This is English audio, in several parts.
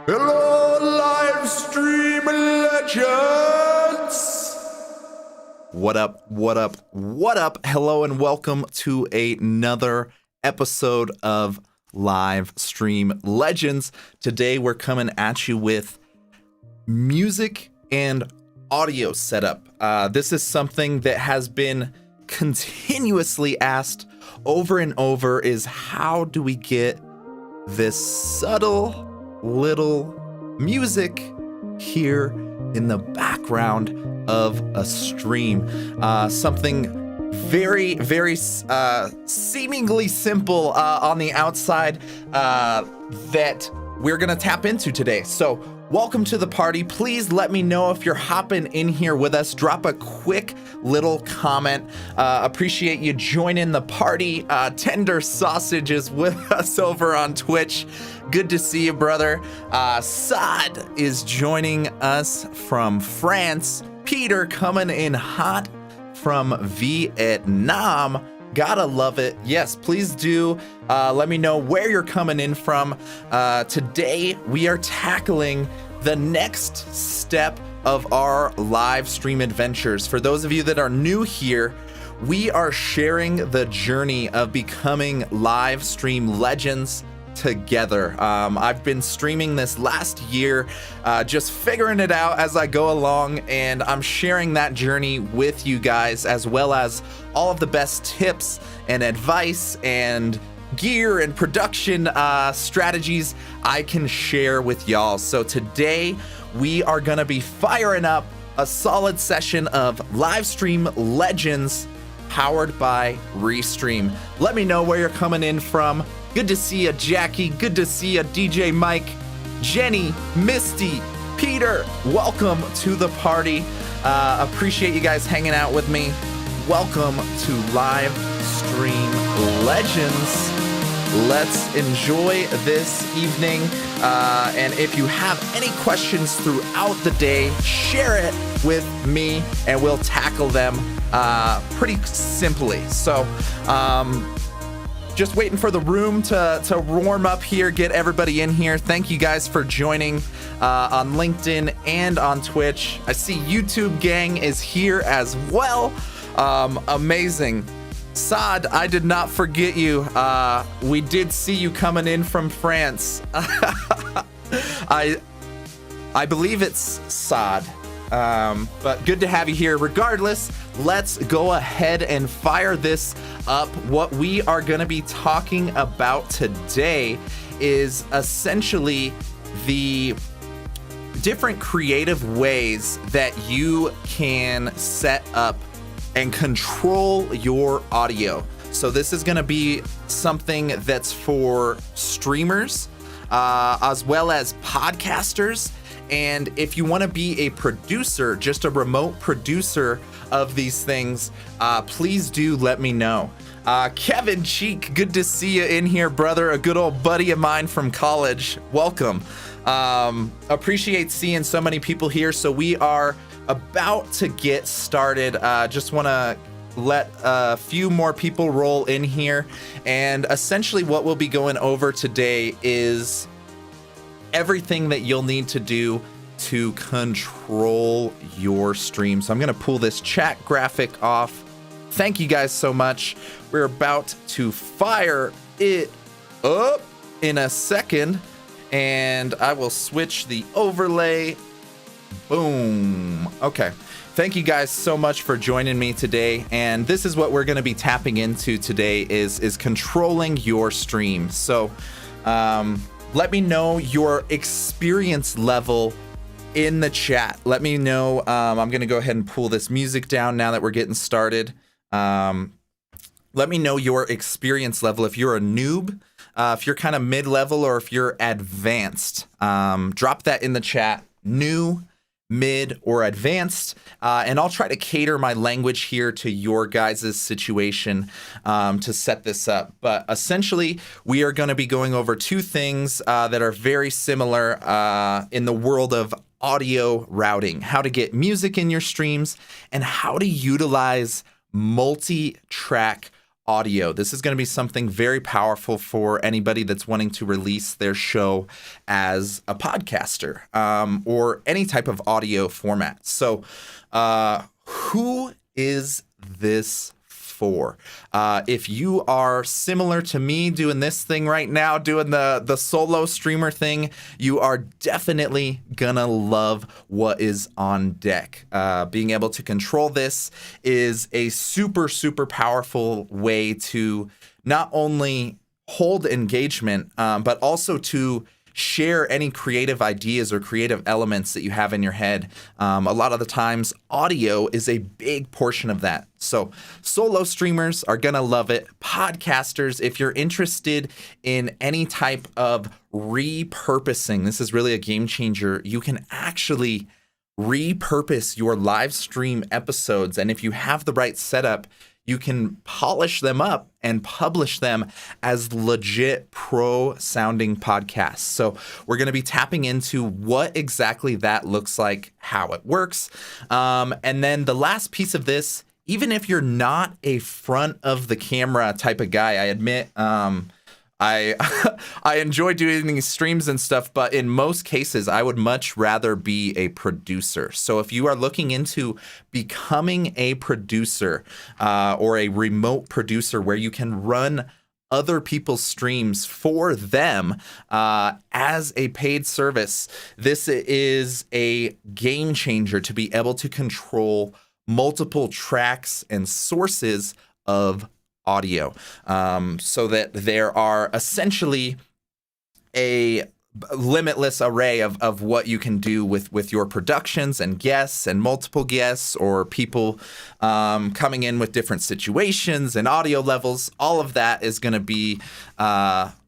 Hello, Livestream Legends! What up, what up, what up? Hello and welcome to another episode of Livestream Legends. Today we're coming at you with music and audio setup. This is something that has been continuously asked over and over, is how do we get this subtle little music here in the background of a stream? Something very seemingly simple on the outside that we're gonna tap into today. So welcome to the party. Please let me know if you're hopping in here with us. Drop a quick little comment. Appreciate you joining the party. Tender Sausage is with us over on Twitch. Good to see you, brother. Saad is joining us from France. Peter coming in hot from Vietnam. Gotta love it. Yes, please do. Let me know where you're coming in from. Today, we are tackling the next step of our live stream adventures. For those of you that are new here, we are sharing the journey of becoming live stream legends together. I've been streaming this last year, just figuring it out as I go along, and I'm sharing that journey with you guys, as well as all of the best tips and advice and gear and production strategies I can share with y'all. So today we are gonna be firing up a solid session of Livestream Legends powered by Restream. Let me know where you're coming in from. Good to see you, Jackie. Good to see you, DJ Mike, Jenny, Misty, Peter. Welcome to the party. Appreciate you guys hanging out with me. Welcome to Livestream Legends. Let's enjoy this evening. And if you have any questions throughout the day, share it with me and we'll tackle them pretty simply. So, just waiting for the room to warm up here, get everybody in here. Thank you guys for joining on LinkedIn and on Twitch. I see YouTube gang is here as well. Amazing. Saad, I did not forget you. We did see you coming in from France. I believe it's Saad. But good to have you here. Regardless, let's go ahead and fire this up. What we are going to be talking about today is essentially the different creative ways that you can set up and control your audio. So this is going to be something that's for streamers, as well as podcasters. And if you want to be a producer, just a remote producer of these things, please do let me know. Kevin Cheek, good to see you in here, brother. A good old buddy of mine from college. Welcome. Appreciate seeing so many people here. So we are about to get started. Just want to let a few more people roll in here. And essentially what we'll be going over today is everything that you'll need to do to control your stream. So I'm going to pull this chat graphic off. Thank you guys so much. We're about to fire it up in a second, and I will switch the overlay. Boom. Okay. Thank you guys so much for joining me today. And this is what we're going to be tapping into today is controlling your stream. So let me know your experience level in the chat. Let me know. I'm going to go ahead and pull this music down now that we're getting started. Let me know your experience level. If you're a noob, if you're kind of mid-level, or if you're advanced, drop that in the chat. New, mid, or advanced, and I'll try to cater my language here to your guys' situation to set this up. But essentially, we are going to be going over two things that are very similar in the world of audio routing: how to get music in your streams and how to utilize multi-track audio. This is going to be something very powerful for anybody that's wanting to release their show as a podcaster or any type of audio format. So who is this for? If you are similar to me doing this thing right now, doing the solo streamer thing, you are definitely gonna love what is on deck. Being able to control this is a super, super powerful way to not only hold engagement, but also to share any creative ideas or creative elements that you have in your head. A lot of the times, audio is a big portion of that. So solo streamers are going to love it. Podcasters, if you're interested in any type of repurposing, this is really a game changer. You can actually repurpose your live stream episodes. And if you have the right setup, you can polish them up and publish them as legit pro sounding podcasts. So we're going to be tapping into what exactly that looks like, how it works. And then the last piece of this, even if you're not a front of the camera type of guy, I admit, I enjoy doing these streams and stuff, but in most cases, I would much rather be a producer. So if you are looking into becoming a producer or a remote producer where you can run other people's streams for them as a paid service, this is a game changer to be able to control multiple tracks and sources of audio, so that there are essentially a limitless array of what you can do with your productions and guests and multiple guests or people coming in with different situations and audio levels. All of that is going to be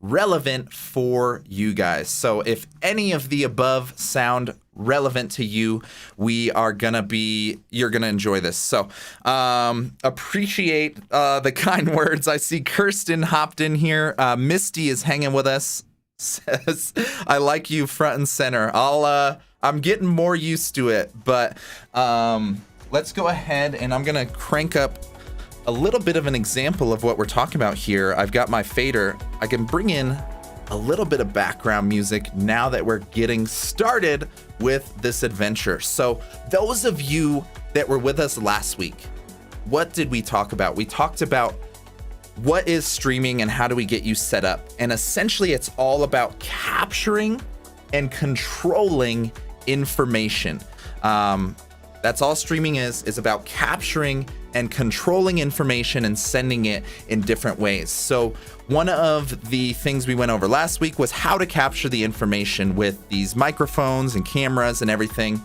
relevant for you guys. So if any of the above sound relevant to you, you're gonna enjoy this. So appreciate the kind words. I see Kirsten hopped in here. Misty is hanging with us. Says, I like you front and center. I'm getting more used to it, but let's go ahead and I'm gonna crank up a little bit of an example of what we're talking about here. I've got my fader. I can bring in a little bit of background music now that we're getting started with this adventure. So those of you that were with us last week, what did we talk about? We talked about what is streaming and how do we get you set up? And essentially it's all about capturing and controlling information. That's all streaming is about capturing and controlling information and sending it in different ways. So one of the things we went over last week was how to capture the information with these microphones and cameras and everything.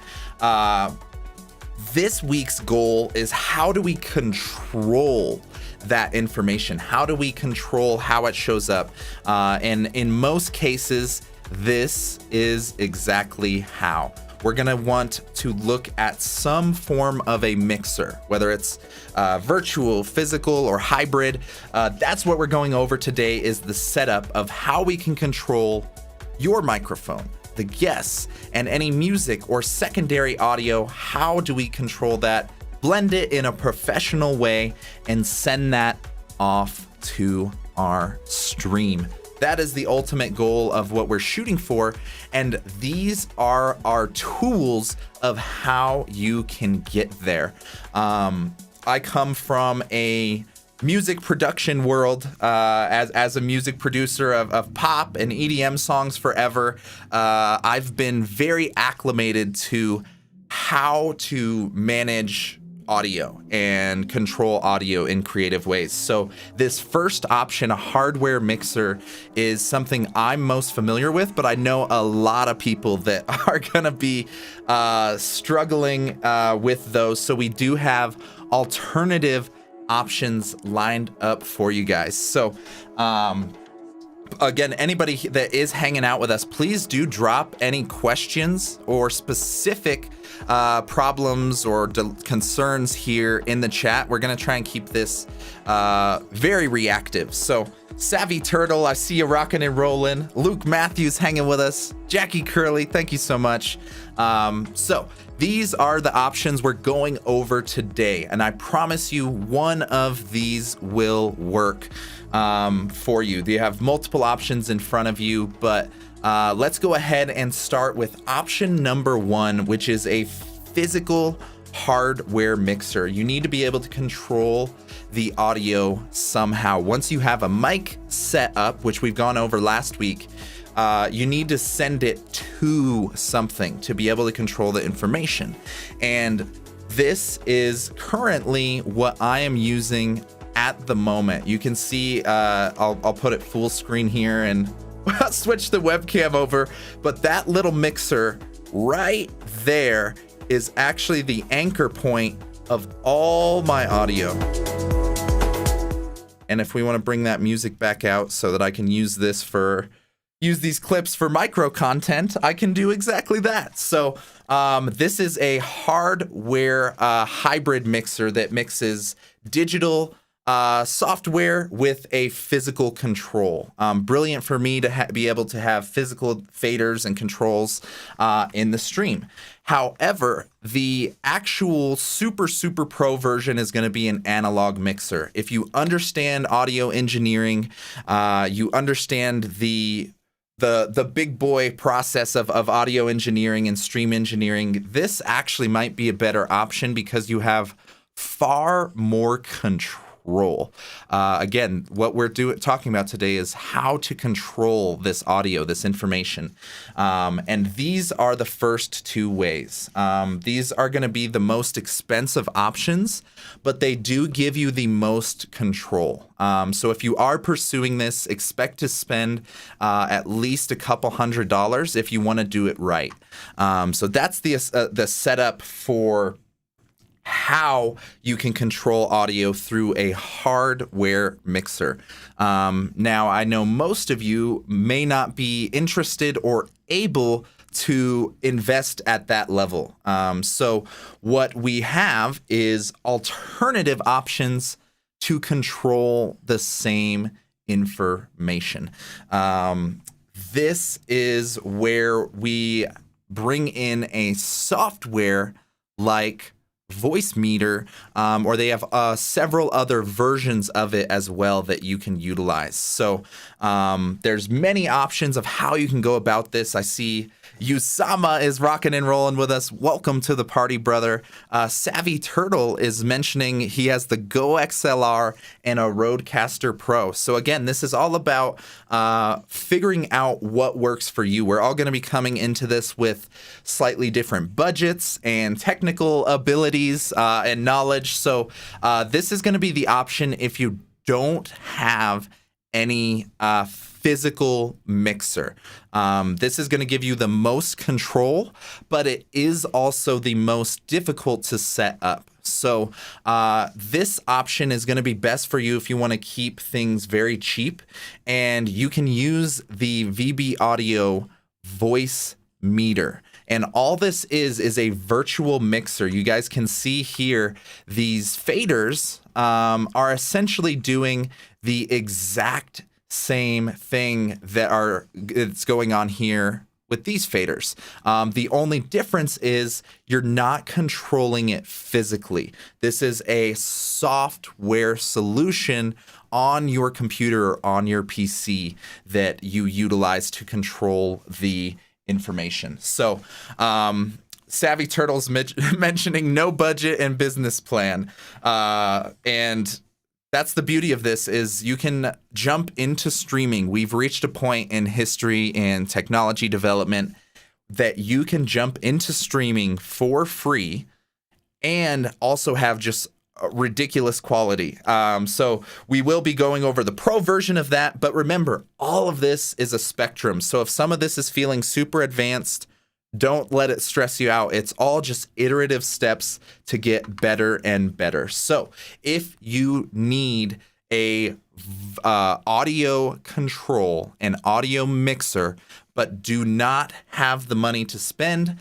This week's goal is how do we control that information? How do we control how it shows up? And in most cases, this is exactly how. We're gonna want to look at some form of a mixer, whether it's virtual, physical, or hybrid. That's what we're going over today, is the setup of how we can control your microphone, the guests, and any music or secondary audio. How do we control that, blend it in a professional way, and send that off to our stream That is the ultimate goal of what we're shooting for. And these are our tools of how you can get there. I come from a music production world as a music producer of pop and EDM songs forever. I've been very acclimated to how to manage audio and control audio in creative ways. So this first option, a hardware mixer, is something I'm most familiar with, but I know a lot of people that are gonna be struggling with those. So we do have alternative options lined up for you guys. So again, anybody that is hanging out with us, please do drop any questions or specific problems or concerns here in the chat. We're gonna try and keep this very reactive. So Savvy Turtle, I see you rocking and rolling. Luke Matthews hanging with us. Jackie Curley, thank you so much. So these are the options we're going over today, and I promise you one of these will work for you. You have multiple options in front of you, but let's go ahead and start with option number one, which is a physical hardware mixer. You need to be able to control the audio somehow. Once you have a mic set up, which we've gone over last week, you need to send it to something to be able to control the information. And this is currently what I am using at the moment. You can see, I'll put it full screen here and switch the webcam over, but that little mixer right there is actually the anchor point of all my audio. And if we want to bring that music back out so that I can use these clips for micro content, I can do exactly that. So this is a hardware hybrid mixer that mixes digital software with a physical control. Brilliant for me to be able to have physical faders and controls in the stream. However, the actual super pro version is going to be an analog mixer. If you understand audio engineering, you understand the big boy process of audio engineering and stream engineering, this actually might be a better option because you have far more control. Again, what we're talking about today is how to control this audio, this information. And these are the first two ways. These are going to be the most expensive options, but they do give you the most control. So if you are pursuing this, expect to spend at least a couple $100 if you want to do it right. So that's the setup for how you can control audio through a hardware mixer. Now, I know most of you may not be interested or able to invest at that level. So what we have is alternative options to control the same information. This is where we bring in a software like Voicemeeter, or they have several other versions of it as well that you can utilize. So there's many options of how you can go about this. I see Usama is rocking and rolling with us. Welcome to the party, brother. Savvy Turtle is mentioning he has the Go XLR and a Rodecaster Pro. So again, this is all about figuring out what works for you. We're all going to be coming into this with slightly different budgets and technical abilities and knowledge. So this is going to be the option if you don't have any physical mixer. This is going to give you the most control, but it is also the most difficult to set up. So this option is going to be best for you if you want to keep things very cheap, and you can use the VB Audio voice meter. And all this is a virtual mixer. You guys can see here, these faders are essentially doing the exact same thing that it's going on here with these faders. The only difference is you're not controlling it physically. This is a software solution on your computer or on your PC that you utilize to control the information. So, Savvy Turtle's mentioning no budget and business plan. And that's the beauty of this is you can jump into streaming. We've reached a point in history and technology development that you can jump into streaming for free and also have just ridiculous quality. So we will be going over the pro version of that. But remember, all of this is a spectrum. So if some of this is feeling super advanced, don't let it stress you out. It's all just iterative steps to get better and better. So if you need a audio control, an audio mixer, but do not have the money to spend,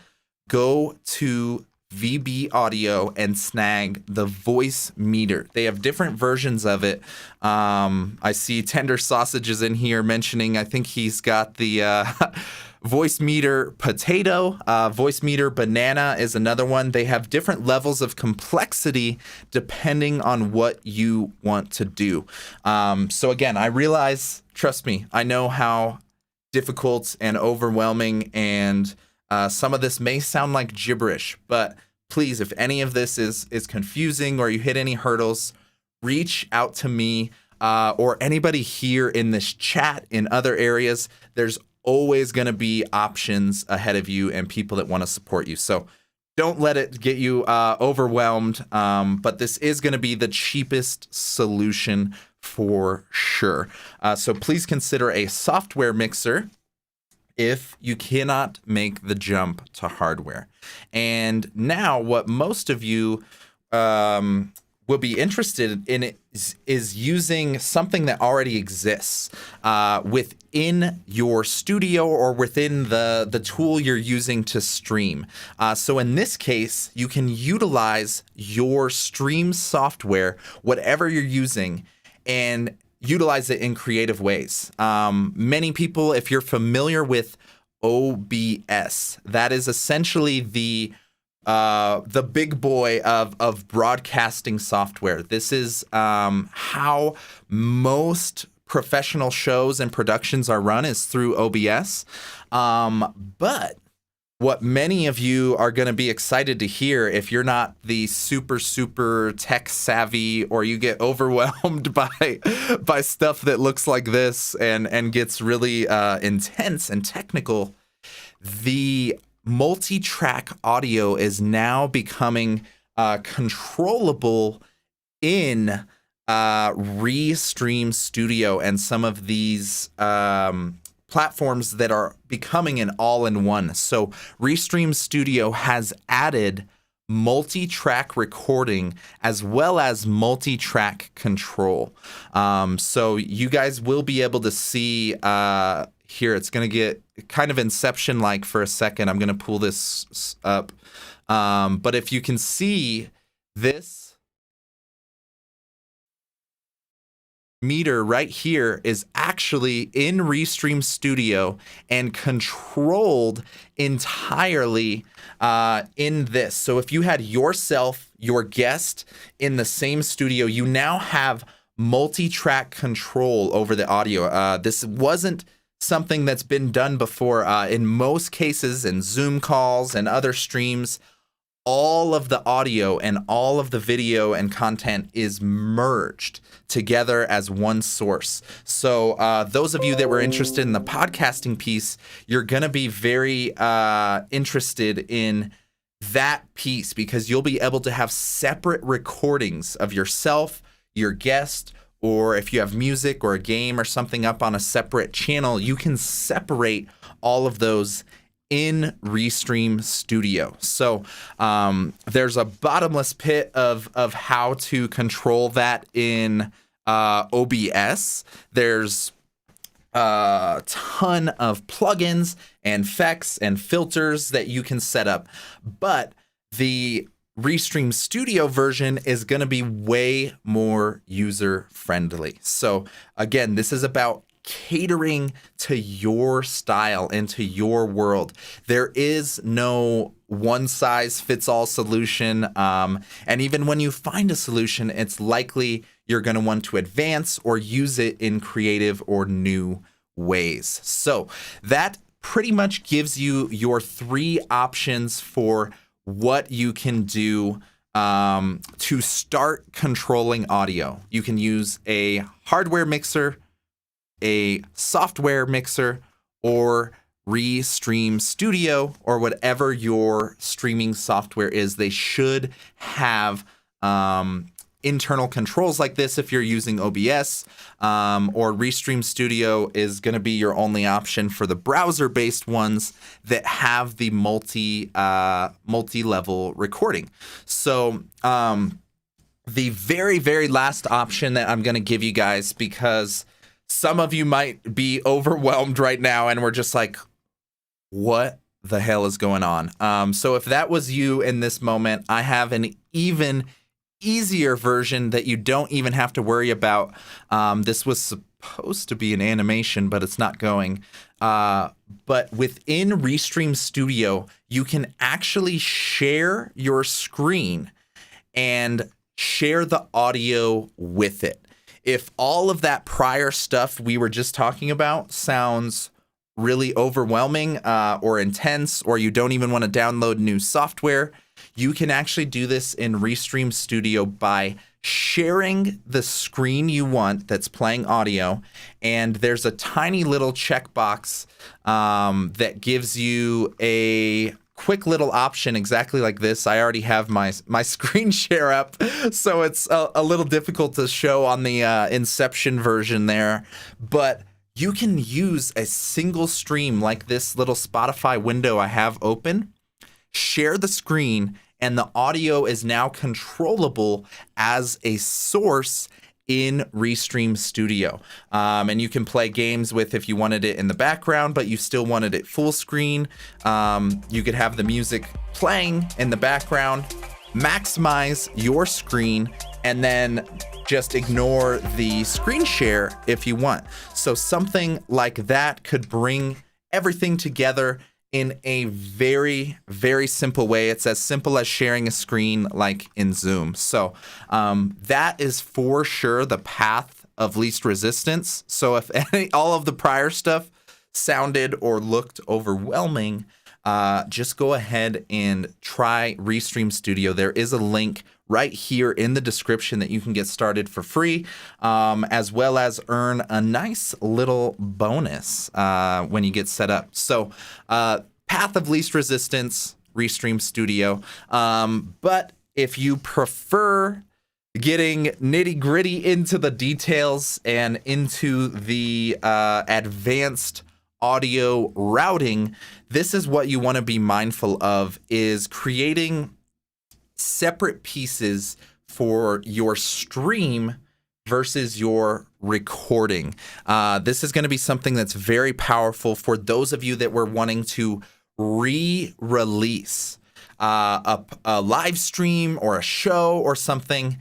go to VB Audio and snag the voice meter. They have different versions of it. I see Tender Sausages in here mentioning, I think he's got the voice meter potato, voice meter banana is another one. They have different levels of complexity depending on what you want to do. So again, I realize, trust me, I know how difficult and overwhelming and some of this may sound like gibberish, but please, if any of this is confusing or you hit any hurdles, reach out to me or anybody here in this chat in other areas. There's always going to be options ahead of you and people that want to support you. So don't let it get you overwhelmed. But this is going to be the cheapest solution for sure. So please consider a software mixer if you cannot make the jump to hardware. And now what most of you will be interested in is using something that already exists within your studio or within the tool you're using to stream. So in this case, you can utilize your stream software, whatever you're using, and utilize it in creative ways. Many people, if you're familiar with OBS, that is essentially the big boy of broadcasting software. This is how most professional shows and productions are run, is through OBS. But what many of you are going to be excited to hear, if you're not the super tech savvy or you get overwhelmed by stuff that looks like this and gets really intense and technical, the multi-track audio is now becoming controllable in Restream Studio and some of these platforms that are becoming an all-in-one. So Restream Studio has added multi-track recording as well as multi-track control. So you guys will be able to see here, it's going to get kind of Inception-like for a second. I'm going to pull this up. But if you can see this meter right here is actually in Restream Studio and controlled entirely in this. So if you had yourself, your guest in the same studio, you now have multi-track control over the audio. This wasn't something that's been done before. In most cases, in Zoom calls and other streams, all of the audio and all of the video and content is merged together as one source. So those of you that were interested in the podcasting piece, you're going to be very interested in that piece because you'll be able to have separate recordings of yourself, your guest, or if you have music or a game or something up on a separate channel, you can separate all of those in Restream Studio. So there's a bottomless pit of how to control that in OBS. There's a ton of plugins and effects and filters that you can set up. But the Restream Studio version is going to be way more user friendly. So again, this is about catering to your style and to your world. There is no one size fits all solution. And even when you find a solution, it's likely you're going to want to advance or use it in creative or new ways. So that pretty much gives you your 3 options for what you can do to start controlling audio. You can use a hardware mixer, a software mixer, or Restream Studio, or whatever your streaming software is. They should have internal controls like this if you're using OBS, or Restream Studio is going to be your only option for the browser-based ones that have the multi-level recording. So the very, very last option that I'm going to give you guys, because some of you might be overwhelmed right now and we're just like, what the hell is going on? So if that was you in this moment, I have an even easier version that you don't even have to worry about. This was supposed to be an animation, but it's not going. But within Restream Studio, you can actually share your screen and share the audio with it. If all of that prior stuff we were just talking about sounds really overwhelming or intense, or you don't even want to download new software, you can actually do this in Restream Studio by sharing the screen you want that's playing audio. And there's a tiny little checkbox that gives you a quick little option exactly like this. I already have my screen share up, so it's a little difficult to show on the Inception version there. But you can use a single stream like this little Spotify window I have open, share the screen, and the audio is now controllable as a source in Restream Studio. And you can play games with, if you wanted it in the background, but you still wanted it full screen. You could have the music playing in the background, maximize your screen, and then just ignore the screen share if you want. So something like that could bring everything together in a very, very simple way. It's as simple as sharing a screen like in Zoom. So that is for sure the path of least resistance. So if all of the prior stuff sounded or looked overwhelming, just go ahead and try Restream Studio. There is a link right here in the description that you can get started for free, as well as earn a nice little bonus when you get set up. So path of least resistance, Restream Studio. But if you prefer getting nitty gritty into the details and into the advanced audio routing, this is what you want to be mindful of, is creating separate pieces for your stream versus your recording. This is going to be something that's very powerful for those of you that were wanting to re-release a live stream or a show or something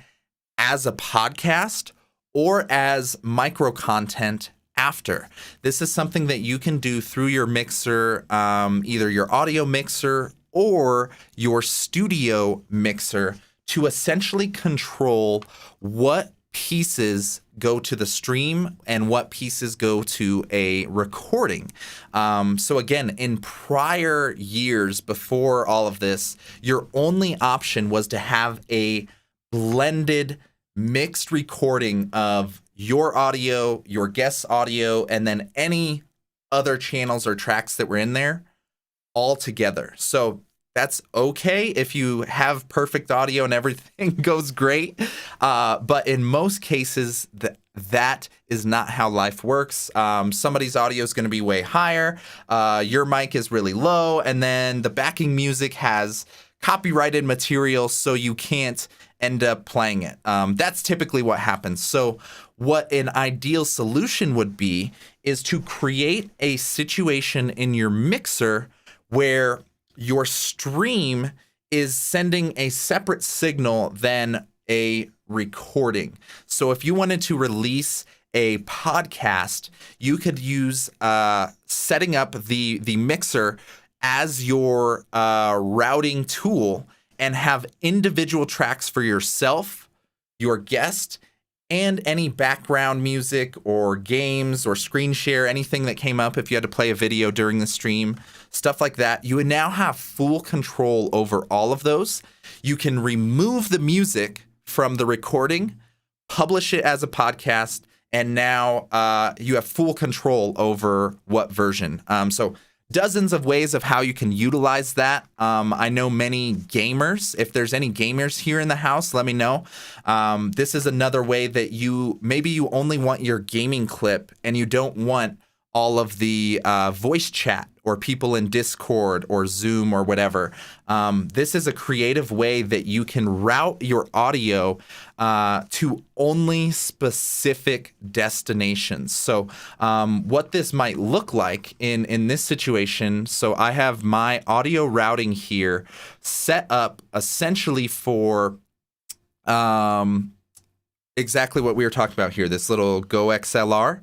as a podcast or as micro content after. This is something that you can do through your mixer, either your audio mixer or your studio mixer, to essentially control what pieces go to the stream and what pieces go to a recording. So again, in prior years before all of this, your only option was to have a blended, mixed recording of your audio, your guest's audio, and then any other channels or tracks that were in there all together. So that's okay if you have perfect audio and everything goes great. But in most cases, that is not how life works. Somebody's audio is going to be way higher. Your mic is really low. And then the backing music has copyrighted material, so you can't end up playing it. That's typically what happens. So what an ideal solution would be is to create a situation in your mixer where your stream is sending a separate signal than a recording. So if you wanted to release a podcast, you could use setting up the mixer as your routing tool and have individual tracks for yourself, your guest, and any background music or games or screen share, anything that came up if you had to play a video during the stream, stuff like that. You would now have full control over all of those. You can remove the music from the recording, publish it as a podcast, and now you have full control over what version. So dozens of ways of how you can utilize that. I know many gamers. If there's any gamers here in the house, let me know. This is another way that maybe you only want your gaming clip and you don't want all of the voice chat or people in Discord or Zoom or whatever. This is a creative way that you can route your audio to only specific destinations. So what this might look like in this situation, so I have my audio routing here set up essentially for exactly what we were talking about here, this little Go XLR.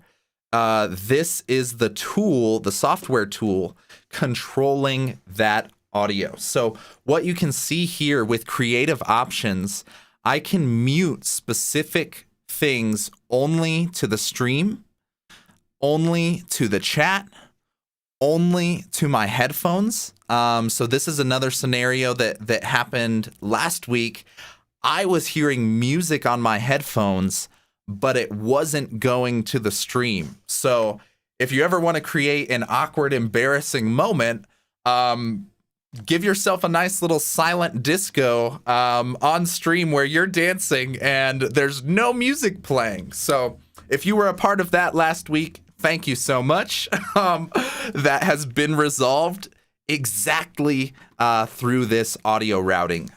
This is the tool, the software tool, controlling that audio. So what you can see here with creative options, I can mute specific things only to the stream, only to the chat, only to my headphones. So this is another scenario that happened last week. I was hearing music on my headphones, but it wasn't going to the stream. So if you ever want to create an awkward, embarrassing moment, give yourself a nice little silent disco on stream where you're dancing and there's no music playing. So if you were a part of that last week, thank you so much. That has been resolved exactly through this audio routing.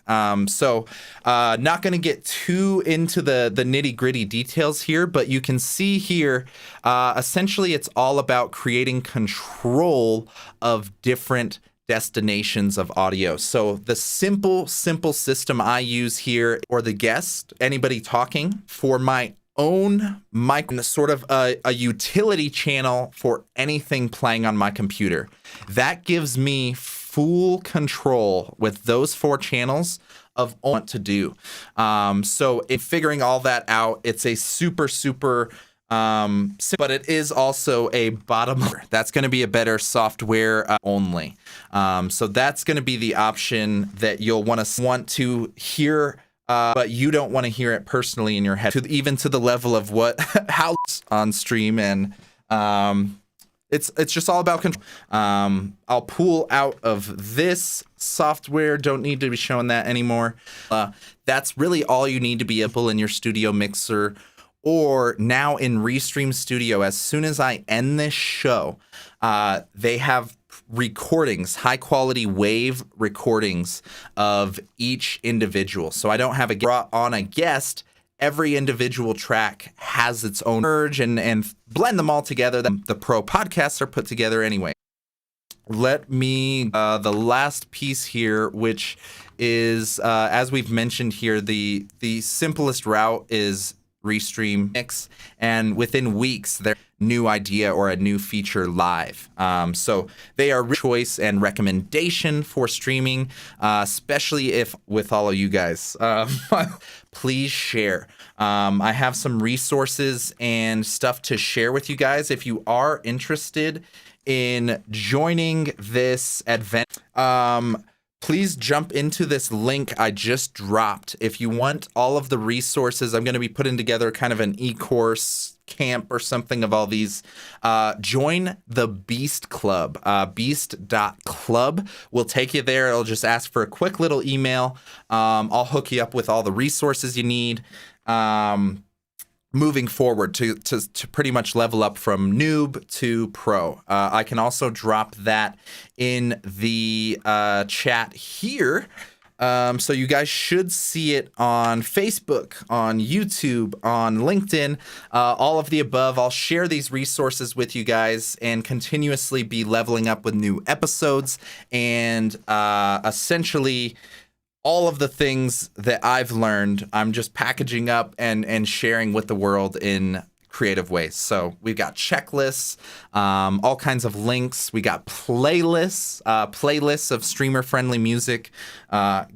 So not going to get too into the nitty gritty details here, but you can see here, essentially it's all about creating control of different destinations of audio. So the simple system I use here, or the guest, anybody talking, for my own mic, sort of a utility channel for anything playing on my computer. That gives me full control with those 4 channels of what to do. So in figuring all that out, it's a super but it is also a bottom. That's going to be a better software only. So that's going to be the option that you'll want to hear, but you don't want to hear it personally in your head, even to the level of how on stream. And it's just all about control. I'll pull out of this software. Don't need to be showing that anymore. That's really all you need to be able in your studio mixer, or now in Restream Studio. As soon as I end this show, they have recordings, high quality wave recordings of each individual. So I don't have brought on a guest. Every individual track has its own merge and blend them all together. The pro podcasts are put together anyway. Let me, the last piece here, which is, as we've mentioned here, the simplest route is Restream Mix, and within weeks there's a new idea or a new feature live. So they are choice and recommendation for streaming, especially if with all of you guys. Please share. I have some resources and stuff to share with you guys if you are interested in joining this event. Please jump into this link I just dropped. If you want all of the resources, I'm going to be putting together kind of an e-course camp or something of all these. Join the Beast Club. Beast.club will take you there. It'll just ask for a quick little email. I'll hook you up with all the resources you need. Moving forward to pretty much level up from noob to pro. I can also drop that in the chat here. So you guys should see it on Facebook, on YouTube, on LinkedIn, all of the above. I'll share these resources with you guys and continuously be leveling up with new episodes and essentially all of the things that I've learned, I'm just packaging up and sharing with the world in creative ways. So we've got checklists, all kinds of links. We got playlists of streamer-friendly music.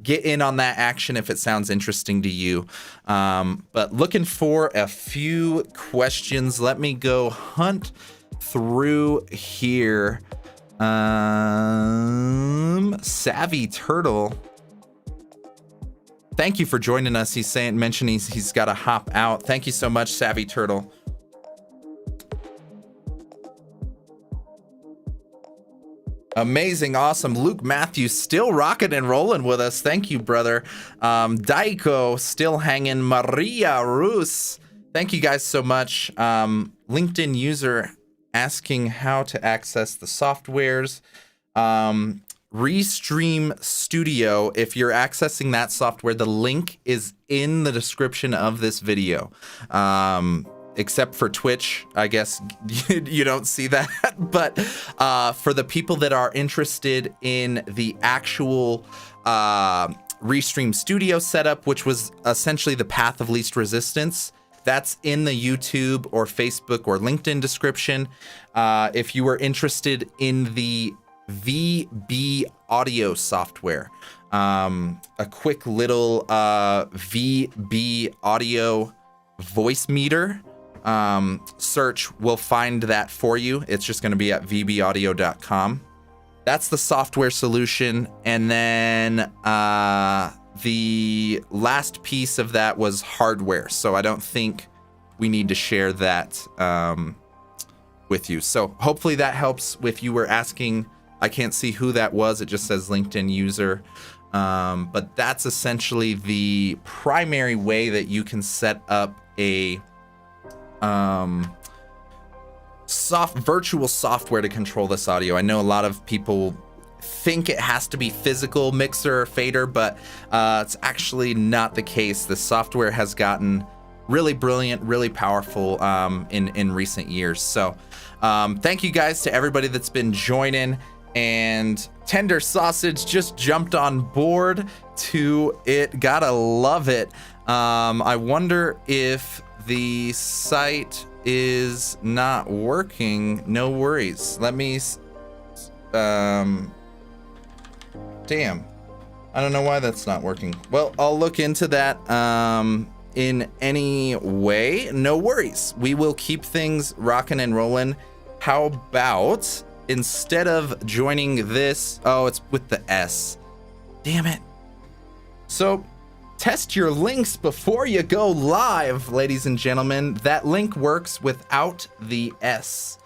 Get in on that action if it sounds interesting to you. But looking for a few questions. Let me go hunt through here. Savvy Turtle. Thank you for joining us. He's mentioning he's got to hop out. Thank you so much, Savvy Turtle. Amazing, awesome. Luke Matthews still rocking and rolling with us. Thank you, brother. Daiko still hanging. Maria Rus. Thank you guys so much. LinkedIn user asking how to access the softwares. Restream Studio, if you're accessing that software, the link is in the description of this video. Except for Twitch, I guess you don't see that. But for the people that are interested in the actual Restream Studio setup, which was essentially the path of least resistance, that's in the YouTube or Facebook or LinkedIn description. If you were interested in the VB audio software, a quick little VB audio voice meter search will find that for you. It's just going to be at vbaudio.com. That's the software solution. And then the last piece of that was hardware. So I don't think we need to share that with you. So hopefully that helps. If you were asking, I can't see who that was. It just says LinkedIn user. But that's essentially the primary way that you can set up a virtual software to control this audio. I know a lot of people think it has to be physical mixer or fader, but it's actually not the case. The software has gotten really brilliant, really powerful in recent years. So thank you guys to everybody that's been joining. And Tender Sausage just jumped on board to it. Gotta love it. I wonder if the site is not working. No worries. Let me damn, I don't know why that's not working. Well, I'll look into that in any way. No worries. We will keep things rocking and rolling. How about instead of joining this, oh, it's with the S. Damn it. So test your links before you go live, ladies and gentlemen. That link works without the S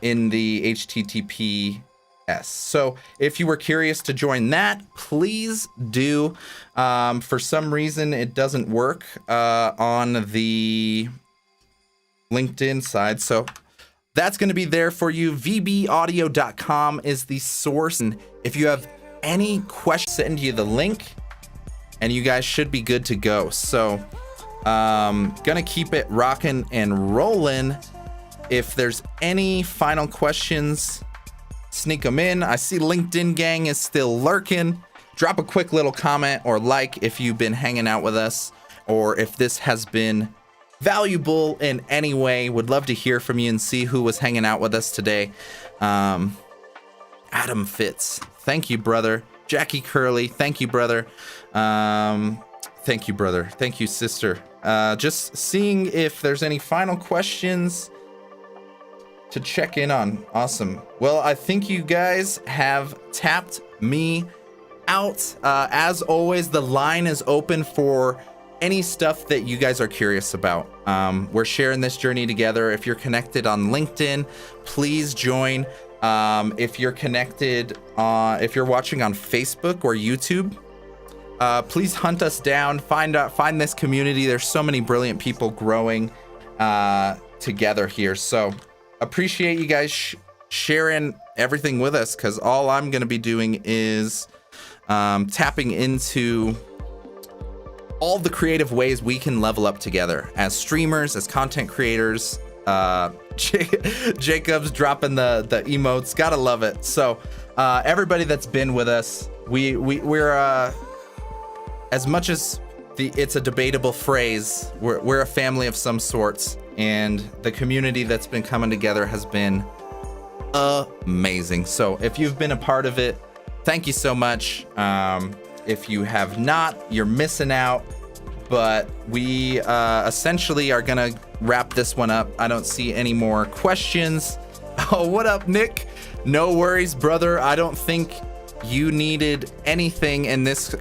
in the HTTPS. So if you were curious to join that, please do. For some reason, it doesn't work on the LinkedIn side. So that's going to be there for you. vbaudio.com is the source. And if you have any questions, send you the link and you guys should be good to go. So gonna keep it rocking and rolling. If there's any final questions, sneak them in. I see LinkedIn gang is still lurking. Drop a quick little comment or like if you've been hanging out with us, or if this has been valuable in any way. Would love to hear from you and see who was hanging out with us today. Adam Fitz, thank you, brother. Jackie Curley, thank you, brother. Thank you, brother. Thank you, sister. Just seeing if there's any final questions to check in on. Awesome. Well, I think you guys have tapped me out. As always, the line is open for any stuff that you guys are curious about. We're sharing this journey together. If you're connected on LinkedIn, please join. If you're connected, if you're watching on Facebook or YouTube, please hunt us down, find this community. There's so many brilliant people growing together here. So appreciate you guys sharing everything with us, because all I'm going to be doing is tapping into all the creative ways we can level up together as streamers, as content creators. Jacob's dropping the emotes. Gotta love it. So everybody that's been with us, we're as much as it's a debatable phrase, we're a family of some sorts, and the community that's been coming together has been amazing. So if you've been a part of it, thank you so much. If you have not, you're missing out. But we essentially are gonna wrap this one up. I don't see any more questions. Oh, what up, Nick? No worries, brother. I don't think you needed anything in this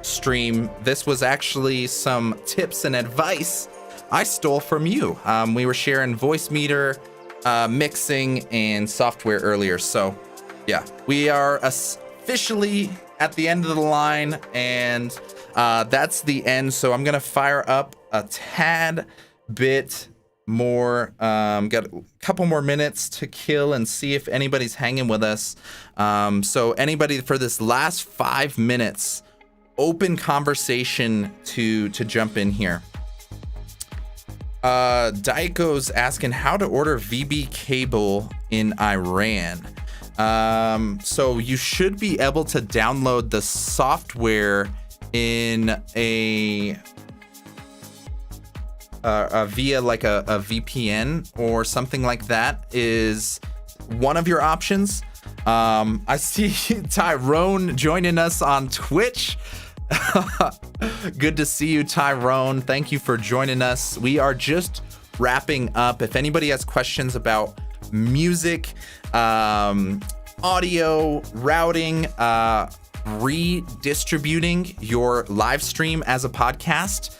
stream. This was actually some tips and advice I stole from you. We were sharing voice meter, mixing, and software earlier. So yeah, we are officially at the end of the line, and that's the end. So I'm gonna fire up a tad bit more. Got a couple more minutes to kill and see if anybody's hanging with us. So anybody for this last 5 minutes, open conversation to jump in here. Daiko's asking how to order VB cable in Iran. So you should be able to download the software in a via like a VPN or something like that is one of your options. I see Tyrone joining us on Twitch. Good to see you, Tyrone. Thank you for joining us. We are just wrapping up. If anybody has questions about music, audio, routing, redistributing your live stream as a podcast,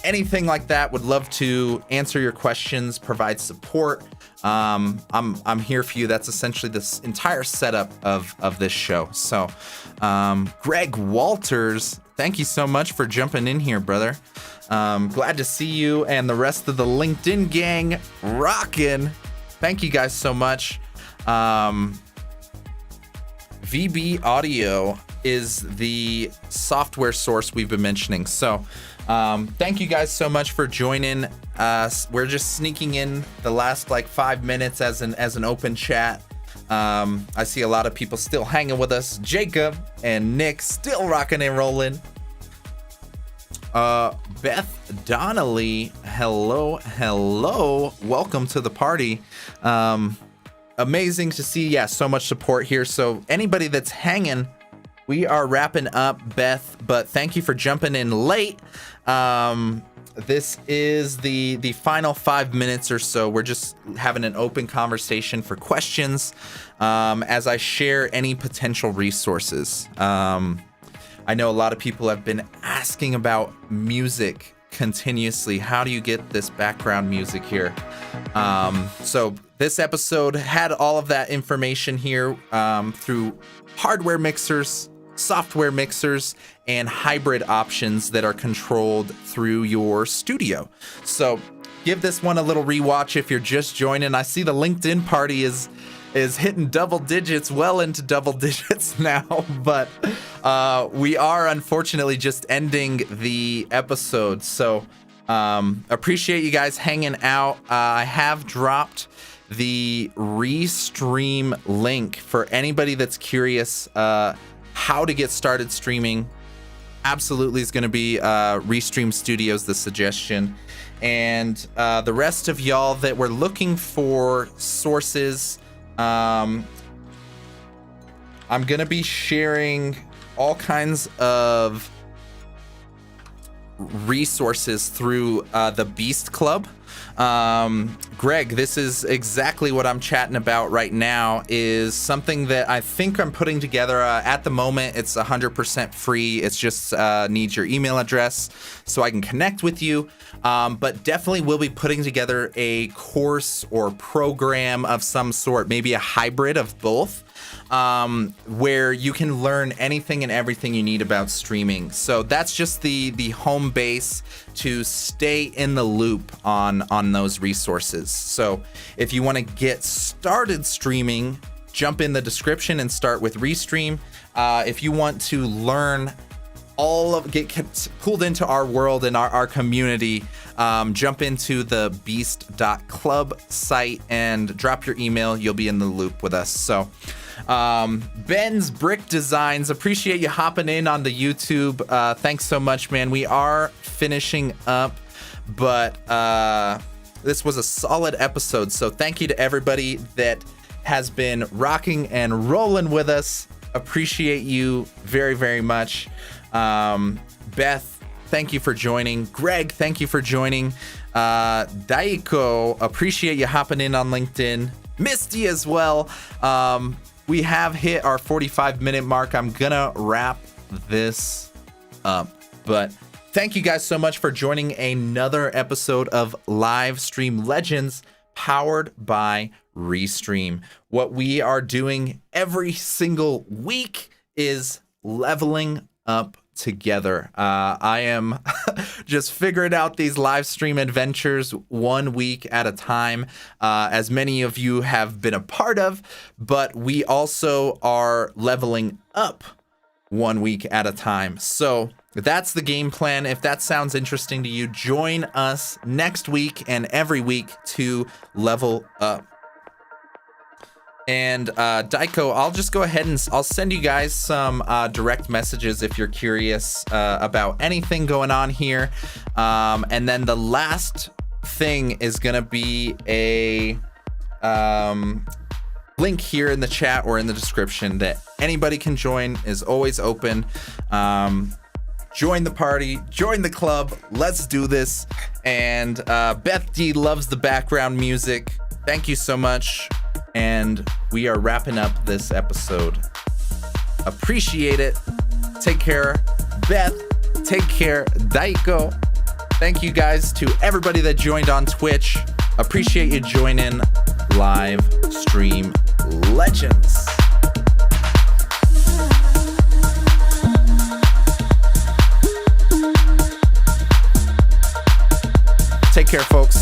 anything like that, would love to answer your questions, provide support. I'm here for you. That's essentially this entire setup of this show. So, Greg Walters, thank you so much for jumping in here, brother. Glad to see you and the rest of the LinkedIn gang rocking. Thank you guys so much. VB Audio is the software source we've been mentioning. So, thank you guys so much for joining us. We're just sneaking in the last like 5 minutes as an open chat. I see a lot of people still hanging with us. Jacob and Nick still rocking and rolling. Beth Donnelly, hello. Welcome to the party. Amazing to see, yeah, so much support here. So anybody that's hanging, we are wrapping up, Beth, but thank you for jumping in late. This is the final 5 minutes or so. We're just having an open conversation for questions as I share any potential resources. I know a lot of people have been asking about music continuously. How do you get this background music here? So this episode had all of that information here through hardware mixers, software mixers, and hybrid options that are controlled through your studio. So give this one a little rewatch if you're just joining. I see the LinkedIn party is hitting double digits, well into double digits now, but we are unfortunately just ending the episode. So appreciate you guys hanging out. I have dropped the Restream link for anybody that's curious how to get started streaming. Absolutely is going to be Restream Studios, the suggestion. And the rest of y'all that were looking for sources, I'm going to be sharing all kinds of resources through the Beast Club. Greg, this is exactly what I'm chatting about right now, is something that I think I'm putting together. At the moment, it's 100% free. It's just needs your email address so I can connect with you. But definitely we'll be putting together a course or program of some sort, maybe a hybrid of both, where you can learn anything and everything you need about streaming. So that's just the home base to stay in the loop on those resources. So if you want to get started streaming, jump in the description and start with Restream. If you want to learn get pulled into our world and our community, jump into the beast.club site and drop your email. You'll be in the loop with us. So Ben's Brick Designs, appreciate you hopping in on the YouTube. Thanks so much, man. We are finishing up, but this was a solid episode. So thank you to everybody that has been rocking and rolling with us. Appreciate you very, very much. Beth, thank you for joining. Greg, thank you for joining. Daiko, appreciate you hopping in on LinkedIn. Misty as well. We have hit our 45-minute mark. I'm gonna wrap this up, but thank you guys so much for joining another episode of Livestream Legends, powered by Restream. What we are doing every single week is leveling up together. I am just figuring out these live stream adventures 1 week at a time, as many of you have been a part of, but we also are leveling up 1 week at a time. So that's the game plan. If that sounds interesting to you, join us next week and every week to level up. And Daiko, I'll just go ahead and I'll send you guys some direct messages if you're curious about anything going on here. And then the last thing is going to be a link here in the chat or in the description that anybody can join, is always open. Join the party, join the club, let's do this. And Beth D loves the background music. Thank you so much. And we are wrapping up this episode. Appreciate it. Take care, Beth. Take care, Daiko. Thank you guys to everybody that joined on Twitch. Appreciate you joining Livestream Legends. Take care, folks.